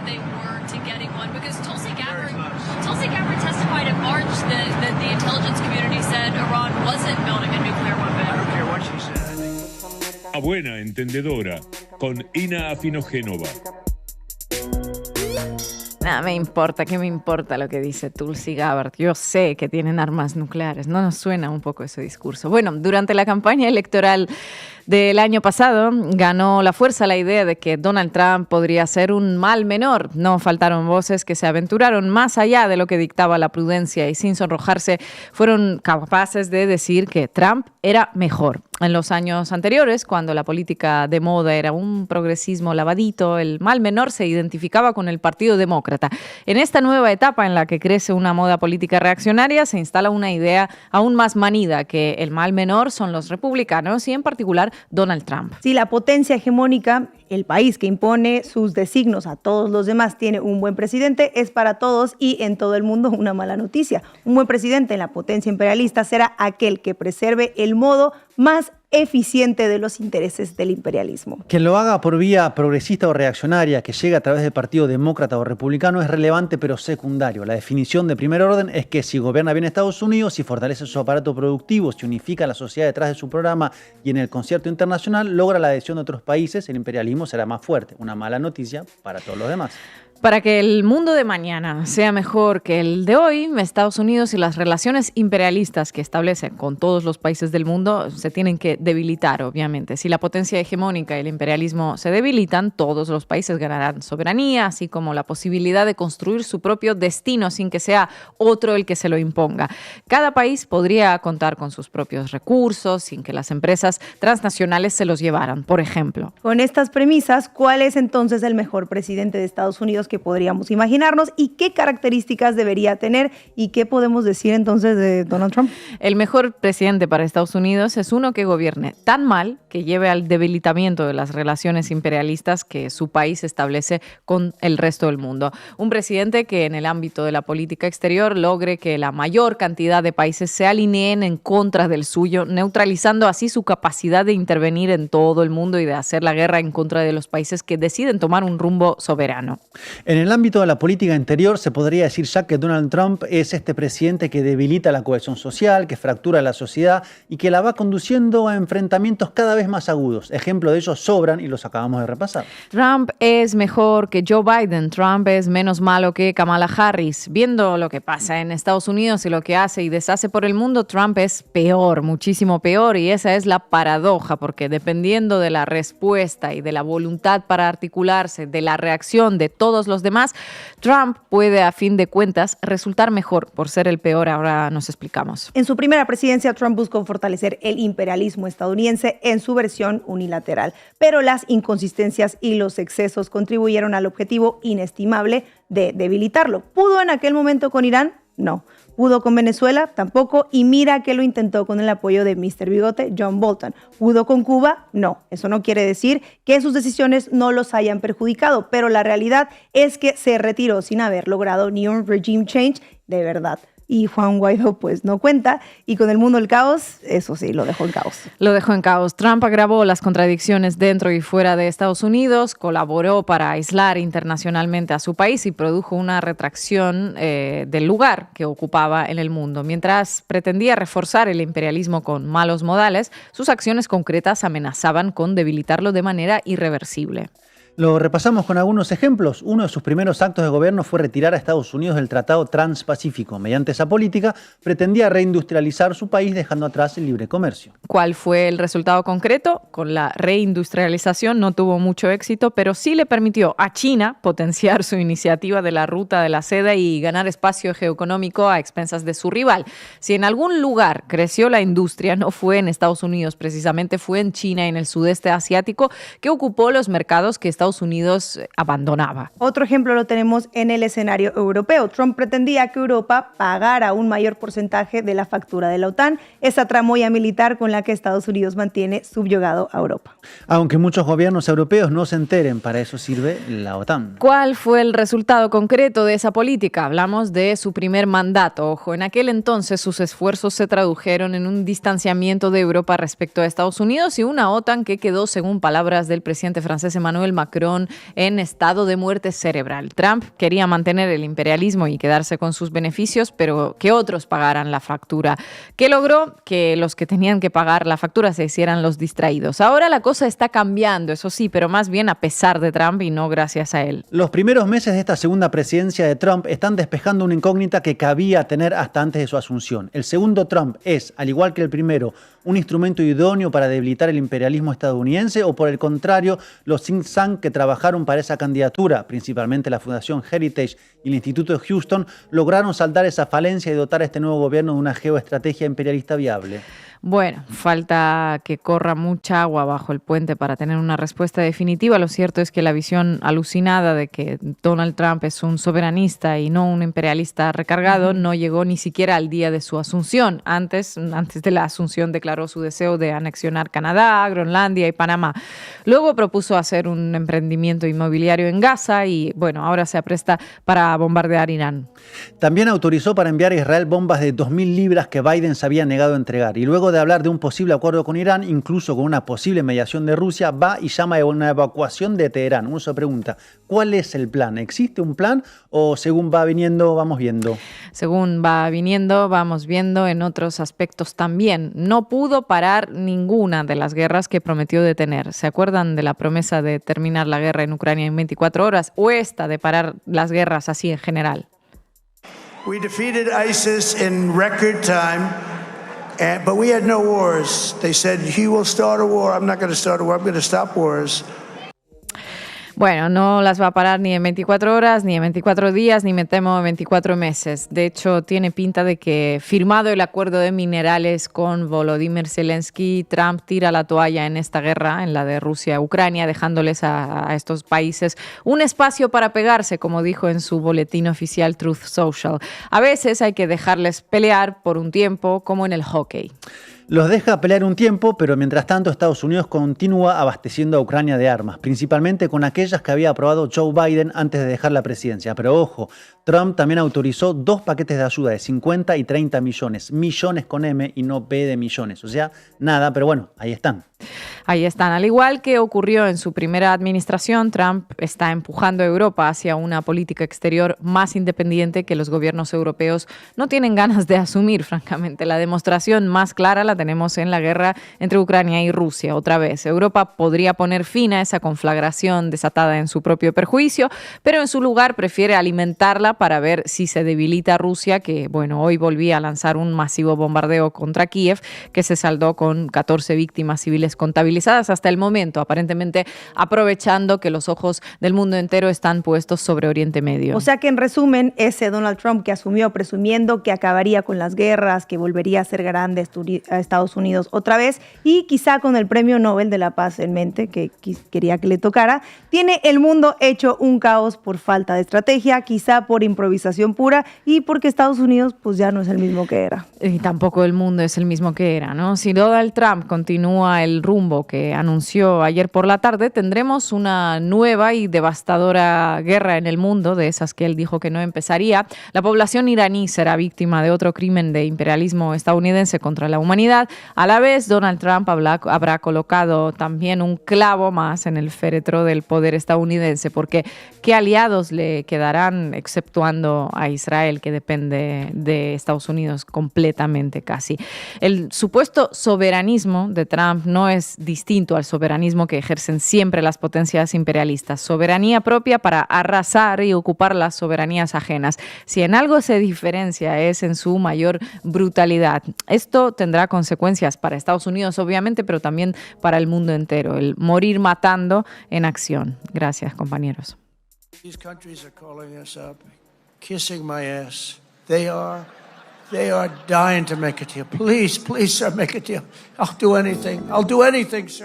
they were to getting one? Because Tulsi Gabbard testified in March that the intelligence community said Iran wasn't building a nuclear weapon. I don't care what she said. A buena entendedora, con Ina Afinogénova. Nada me importa, ¿qué me importa lo que dice Tulsi Gabbard? Yo sé que tienen armas nucleares, ¿no nos suena un poco ese discurso? Bueno, durante la campaña electoral del año pasado ganó la fuerza la idea de que Donald Trump podría ser un mal menor. No faltaron voces que se aventuraron más allá de lo que dictaba la prudencia y sin sonrojarse fueron capaces de decir que Trump era mejor. En los años anteriores, cuando la política de moda era un progresismo lavadito, el mal menor se identificaba con el Partido Demócrata. En esta nueva etapa en la que crece una moda política reaccionaria, se instala una idea aún más manida, que el mal menor son los republicanos y en particular Donald Trump. Si la potencia hegemónica, el país que impone sus designios a todos los demás, tiene un buen presidente, es para todos y en todo el mundo una mala noticia. Un buen presidente en la potencia imperialista será aquel que preserve el modo más eficiente de los intereses del imperialismo. Quien lo haga por vía progresista o reaccionaria, que llegue a través del Partido Demócrata o Republicano, es relevante pero secundario. La definición de primer orden es que si gobierna bien Estados Unidos, si fortalece su aparato productivo, si unifica a la sociedad detrás de su programa y en el concierto internacional logra la adhesión de otros países, el imperialismo será más fuerte. Una mala noticia para todos los demás. Para que el mundo de mañana sea mejor que el de hoy, Estados Unidos y las relaciones imperialistas que establecen con todos los países del mundo se tienen que debilitar, obviamente. Si la potencia hegemónica y el imperialismo se debilitan, todos los países ganarán soberanía, así como la posibilidad de construir su propio destino sin que sea otro el que se lo imponga. Cada país podría contar con sus propios recursos sin que las empresas transnacionales se los llevaran, por ejemplo. Con estas premisas, ¿cuál es entonces el mejor presidente de Estados Unidos que podríamos imaginarnos y qué características debería tener y qué podemos decir entonces de Donald Trump? El mejor presidente para Estados Unidos es uno que gobierne tan mal que lleve al debilitamiento de las relaciones imperialistas que su país establece con el resto del mundo. Un presidente que en el ámbito de la política exterior logre que la mayor cantidad de países se alineen en contra del suyo, neutralizando así su capacidad de intervenir en todo el mundo y de hacer la guerra en contra de los países que deciden tomar un rumbo soberano. En el ámbito de la política interior se podría decir ya que Donald Trump es este presidente que debilita la cohesión social, que fractura la sociedad y que la va conduciendo a enfrentamientos cada vez más agudos. Ejemplos de ellos sobran y los acabamos de repasar. Trump es mejor que Joe Biden. Trump es menos malo que Kamala Harris. Viendo lo que pasa en Estados Unidos y lo que hace y deshace por el mundo, Trump es peor, muchísimo peor, y esa es la paradoja, porque dependiendo de la respuesta y de la voluntad para articularse, de la reacción de todos los demás, Trump puede a fin de cuentas resultar mejor por ser el peor. Ahora nos explicamos. En su primera presidencia, Trump buscó fortalecer el imperialismo estadounidense en su versión unilateral, pero las inconsistencias y los excesos contribuyeron al objetivo inestimable de debilitarlo. ¿Pudo en aquel momento con Irán? No. ¿Pudo con Venezuela? Tampoco. Y mira que lo intentó con el apoyo de Mr. Bigote, John Bolton. ¿Pudo con Cuba? No. Eso no quiere decir que sus decisiones no los hayan perjudicado, pero la realidad es que se retiró sin haber logrado ni un regime change de verdad. Y Juan Guaidó pues no cuenta, y con el mundo del caos, eso sí, lo dejó en caos. Lo dejó en caos. Trump agravó las contradicciones dentro y fuera de Estados Unidos, colaboró para aislar internacionalmente a su país y produjo una retracción del lugar que ocupaba en el mundo. Mientras pretendía reforzar el imperialismo con malos modales, sus acciones concretas amenazaban con debilitarlo de manera irreversible. Lo repasamos con algunos ejemplos. Uno de sus primeros actos de gobierno fue retirar a Estados Unidos del Tratado Transpacífico. Mediante esa política, pretendía reindustrializar su país dejando atrás el libre comercio. ¿Cuál fue el resultado concreto? Con la reindustrialización no tuvo mucho éxito, pero sí le permitió a China potenciar su iniciativa de la Ruta de la Seda y ganar espacio geoeconómico a expensas de su rival. Si en algún lugar creció la industria, no fue en Estados Unidos, precisamente fue en China y en el sudeste asiático, que ocupó los mercados que Estados Unidos abandonaba. Otro ejemplo lo tenemos en el escenario europeo. Trump pretendía que Europa pagara un mayor porcentaje de la factura de la OTAN, esa tramoya militar con la que Estados Unidos mantiene subyugado a Europa. Aunque muchos gobiernos europeos no se enteren, para eso sirve la OTAN. ¿Cuál fue el resultado concreto de esa política? Hablamos de su primer mandato. Ojo, en aquel entonces sus esfuerzos se tradujeron en un distanciamiento de Europa respecto a Estados Unidos y una OTAN que quedó, según palabras del presidente francés Emmanuel Macron, Macron en estado de muerte cerebral. Trump quería mantener el imperialismo y quedarse con sus beneficios, pero que otros pagaran la factura. ¿Qué logró? Que los que tenían que pagar la factura se hicieran los distraídos. Ahora la cosa está cambiando, eso sí, pero más bien a pesar de Trump y no gracias a él. Los primeros meses de esta segunda presidencia de Trump están despejando una incógnita que cabía tener hasta antes de su asunción. El segundo Trump es, al igual que el primero, un instrumento idóneo para debilitar el imperialismo estadounidense, o por el contrario, los think tank que trabajaron para esa candidatura, principalmente la Fundación Heritage y el Instituto de Houston, lograron saldar esa falencia y dotar a este nuevo gobierno de una geoestrategia imperialista viable. Bueno, falta que corra mucha agua bajo el puente para tener una respuesta definitiva. Lo cierto es que la visión alucinada de que Donald Trump es un soberanista y no un imperialista recargado no llegó ni siquiera al día de su asunción. Antes de la asunción declaró su deseo de anexionar Canadá, Groenlandia y Panamá. Luego propuso hacer un emprendimiento inmobiliario en Gaza y, bueno, ahora se apresta para bombardear Irán. También autorizó para enviar a Israel bombas de 2.000 libras que Biden se había negado a entregar. Y luego de hablar de un posible acuerdo con Irán, incluso con una posible mediación de Rusia, va y llama a una evacuación de Teherán. Uno se pregunta, ¿cuál es el plan? ¿Existe un plan o según va viniendo, vamos viendo? Según va viniendo, vamos viendo en otros aspectos también. No pudo parar ninguna de las guerras que prometió detener. ¿Se acuerdan de la promesa de terminar la guerra en Ucrania en 24 horas o esta de parar las guerras así en general? We defeated ISIS in record time, but we had no wars. They said, he will start a war. I'm not going to start a war. I'm going to stop wars. Bueno, no las va a parar ni en 24 horas, ni en 24 días, ni me temo en 24 meses. De hecho, tiene pinta de que, firmado el acuerdo de minerales con Volodymyr Zelensky, Trump tira la toalla en esta guerra, en la de Rusia-Ucrania, dejándoles a estos países un espacio para pegarse, como dijo en su boletín oficial Truth Social. A veces hay que dejarles pelear por un tiempo, como en el hockey. Los deja pelear un tiempo, pero mientras tanto Estados Unidos continúa abasteciendo a Ucrania de armas, principalmente con aquellas que había aprobado Joe Biden antes de dejar la presidencia. Pero ojo, Trump también autorizó 2 paquetes de ayuda de 50 y 30 millones. Millones con M y no P de millones. O sea, nada, pero bueno, ahí están. Ahí están. Al igual que ocurrió en su primera administración, Trump está empujando a Europa hacia una política exterior más independiente que los gobiernos europeos no tienen ganas de asumir, francamente. La demostración más clara la tenemos en la guerra entre Ucrania y Rusia. Otra vez, Europa podría poner fin a esa conflagración desatada en su propio perjuicio, pero en su lugar prefiere alimentarla para ver si se debilita Rusia, que, bueno, hoy volvía a lanzar un masivo bombardeo contra Kiev, que se saldó con 14 víctimas civiles contabilizadas hasta el momento, aparentemente aprovechando que los ojos del mundo entero están puestos sobre Oriente Medio. O sea que, en resumen, ese Donald Trump que asumió presumiendo que acabaría con las guerras, que volvería a ser grande a Estados Unidos otra vez, y quizá con el Premio Nobel de la Paz en mente, que quería que le tocara, tiene el mundo hecho un caos por falta de estrategia, quizá por improvisación pura y porque Estados Unidos pues ya no es el mismo que era. Y tampoco el mundo es el mismo que era, ¿no? Si Donald Trump continúa el rumbo que anunció ayer por la tarde, tendremos una nueva y devastadora guerra en el mundo, de esas que él dijo que no empezaría. La población iraní será víctima de otro crimen de imperialismo estadounidense contra la humanidad. A la vez, Donald Trump habrá colocado también un clavo más en el féretro del poder estadounidense, porque ¿qué aliados le quedarán, exceptuando a Israel, que depende de Estados Unidos completamente casi? El supuesto soberanismo de Trump no es distinto al soberanismo que ejercen siempre las potencias imperialistas. Soberanía propia para arrasar y ocupar las soberanías ajenas. Si en algo se diferencia es en su mayor brutalidad. Esto tendrá consecuencias para Estados Unidos, obviamente, pero también para el mundo entero. El morir matando en acción. Gracias, compañeros. These countries are calling us up, kissing my ass. They are dying to make a deal. Please, sir, make a deal. I'll do anything, sir.